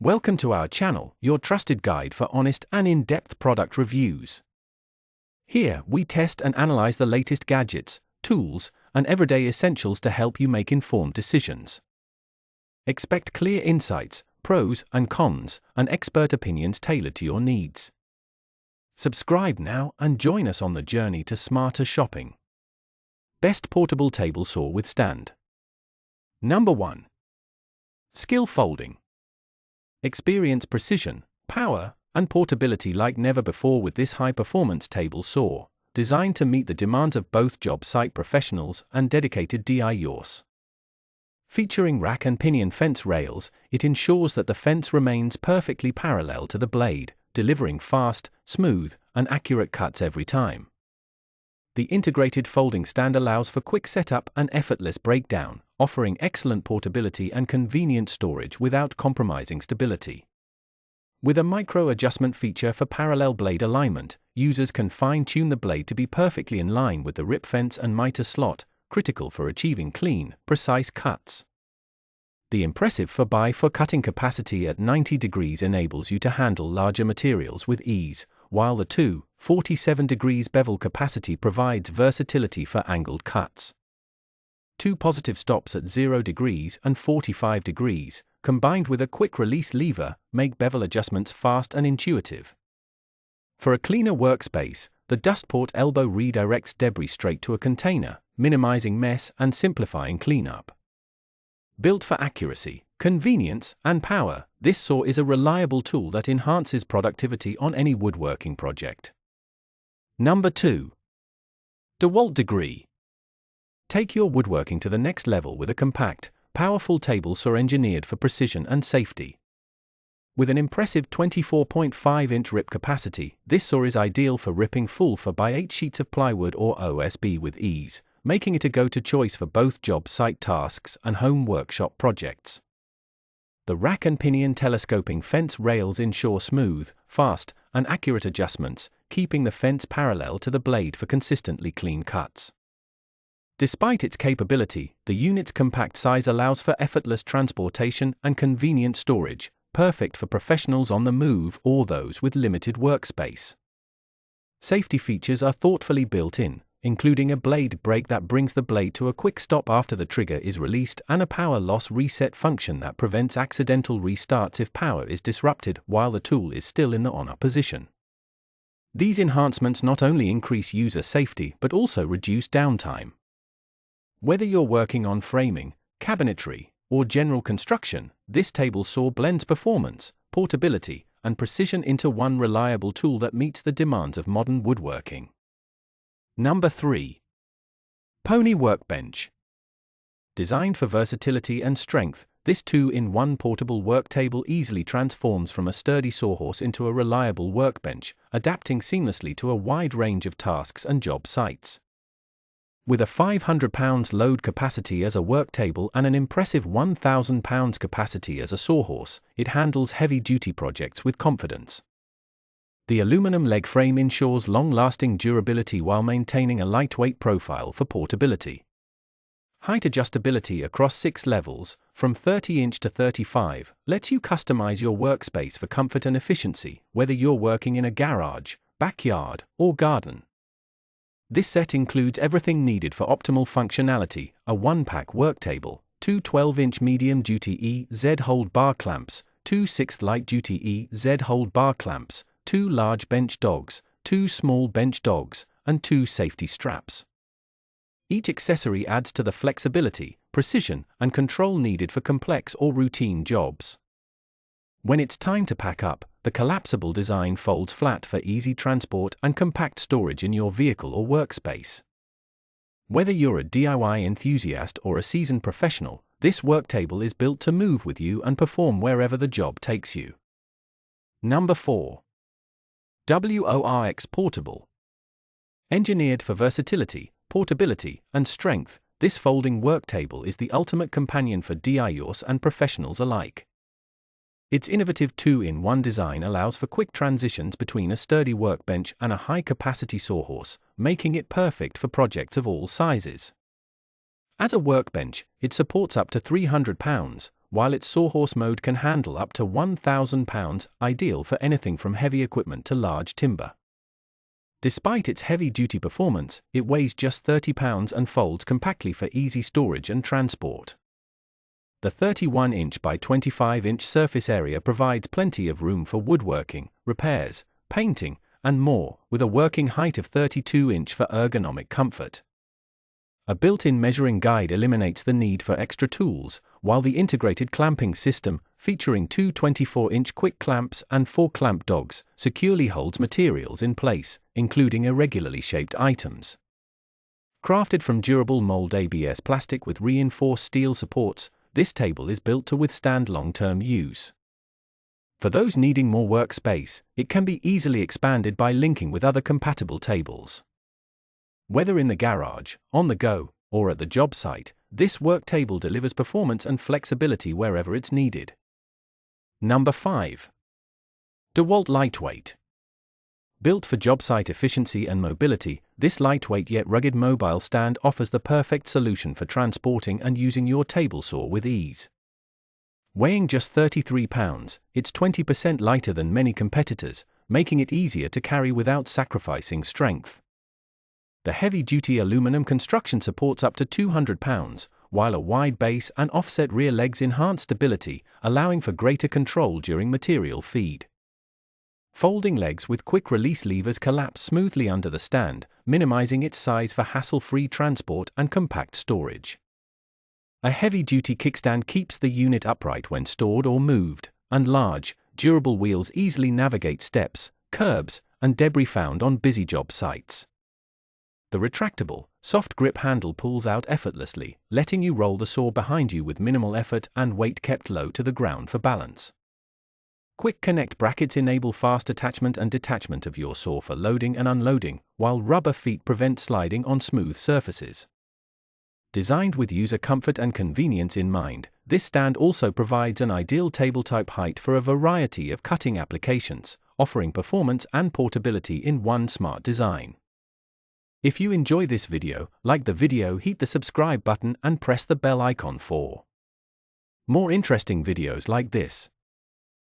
Welcome to our channel, your trusted guide for honest and in-depth product reviews. Here, we test and analyze the latest gadgets, tools, and everyday essentials to help you make informed decisions. Expect clear insights, pros and cons, and expert opinions tailored to your needs. Subscribe now and join us on the journey to smarter shopping. Best portable table saw with stand. Number 1. Skil Folding. Experience precision, power, and portability like never before with this high-performance table saw, designed to meet the demands of both job site professionals and dedicated DIYers. Featuring rack and pinion fence rails, it ensures that the fence remains perfectly parallel to the blade, delivering fast, smooth, and accurate cuts every time. The integrated folding stand allows for quick setup and effortless breakdown, offering excellent portability and convenient storage without compromising stability. With a micro-adjustment feature for parallel blade alignment, users can fine-tune the blade to be perfectly in line with the rip fence and miter slot, critical for achieving clean, precise cuts. The impressive 4x4 cutting capacity at 90 degrees enables you to handle larger materials with ease, while the 47 degrees bevel capacity provides versatility for angled cuts. 2 positive stops at 0 degrees and 45 degrees, combined with a quick release lever, make bevel adjustments fast and intuitive. For a cleaner workspace, the dustport elbow redirects debris straight to a container, minimizing mess and simplifying cleanup. Built for accuracy, convenience, and power, this saw is a reliable tool that enhances productivity on any woodworking project. Number 2. DEWALT Degree. Take your woodworking to the next level with a compact, powerful table saw engineered for precision and safety. With an impressive 24.5-inch rip capacity, this saw is ideal for ripping full 4x8 sheets of plywood or OSB with ease, making it a go-to choice for both job site tasks and home workshop projects. The rack and pinion telescoping fence rails ensure smooth, fast, and accurate adjustments, keeping the fence parallel to the blade for consistently clean cuts. Despite its capability, the unit's compact size allows for effortless transportation and convenient storage, perfect for professionals on the move or those with limited workspace. Safety features are thoughtfully built in, including a blade brake that brings the blade to a quick stop after the trigger is released and a power loss reset function that prevents accidental restarts if power is disrupted while the tool is still in the on-up position. These enhancements not only increase user safety but also reduce downtime. Whether you're working on framing, cabinetry, or general construction, this table saw blends performance, portability, and precision into one reliable tool that meets the demands of modern woodworking. Number 3. Pony Workbench. Designed for versatility and strength, this 2-in-1 portable work table easily transforms from a sturdy sawhorse into a reliable workbench, adapting seamlessly to a wide range of tasks and job sites. With a 500 pounds load capacity as a work table and an impressive 1,000 pounds capacity as a sawhorse, it handles heavy-duty projects with confidence. The aluminum leg frame ensures long-lasting durability while maintaining a lightweight profile for portability. Height adjustability across 6 levels, from 30-inch to 35, lets you customize your workspace for comfort and efficiency, whether you're working in a garage, backyard, or garden. This set includes everything needed for optimal functionality: a 1-pack work table, 2 12-inch medium-duty EZ hold bar clamps, 2 6th light-duty EZ hold bar clamps, 2 large bench dogs, 2 small bench dogs, and 2 safety straps. Each accessory adds to the flexibility, precision, and control needed for complex or routine jobs. When it's time to pack up, the collapsible design folds flat for easy transport and compact storage in your vehicle or workspace. Whether you're a DIY enthusiast or a seasoned professional, this work table is built to move with you and perform wherever the job takes you. Number 4. WORX Portable. Engineered for versatility, portability, and strength, this folding work table is the ultimate companion for DIYers and professionals alike. Its innovative 2-in-1 design allows for quick transitions between a sturdy workbench and a high-capacity sawhorse, making it perfect for projects of all sizes. As a workbench, it supports up to 300 pounds, while its sawhorse mode can handle up to 1,000 pounds, ideal for anything from heavy equipment to large timber. Despite its heavy-duty performance, it weighs just 30 pounds and folds compactly for easy storage and transport. The 31-inch by 25-inch surface area provides plenty of room for woodworking, repairs, painting, and more, with a working height of 32-inch for ergonomic comfort. A built-in measuring guide eliminates the need for extra tools, while the integrated clamping system, featuring two 24-inch quick clamps and 4 clamp dogs, securely holds materials in place, including irregularly shaped items. Crafted from durable mold ABS plastic with reinforced steel supports, this table is built to withstand long-term use. For those needing more workspace, it can be easily expanded by linking with other compatible tables. Whether in the garage, on the go, or at the job site, this work table delivers performance and flexibility wherever it's needed. Number 5. DEWALT Lightweight. Built for job site efficiency and mobility, this lightweight yet rugged mobile stand offers the perfect solution for transporting and using your table saw with ease. Weighing just 33 pounds, it's 20% lighter than many competitors, making it easier to carry without sacrificing strength. The heavy-duty aluminum construction supports up to 200 pounds, while a wide base and offset rear legs enhance stability, allowing for greater control during material feed. Folding legs with quick-release levers collapse smoothly under the stand, minimizing its size for hassle-free transport and compact storage. A heavy-duty kickstand keeps the unit upright when stored or moved, and large, durable wheels easily navigate steps, curbs, and debris found on busy job sites. The retractable, soft grip handle pulls out effortlessly, letting you roll the saw behind you with minimal effort and weight kept low to the ground for balance. Quick connect brackets enable fast attachment and detachment of your saw for loading and unloading, while rubber feet prevent sliding on smooth surfaces. Designed with user comfort and convenience in mind, this stand also provides an ideal tabletop height for a variety of cutting applications, offering performance and portability in one smart design. If you enjoy this video, like the video, hit the subscribe button and press the bell icon for more interesting videos like this.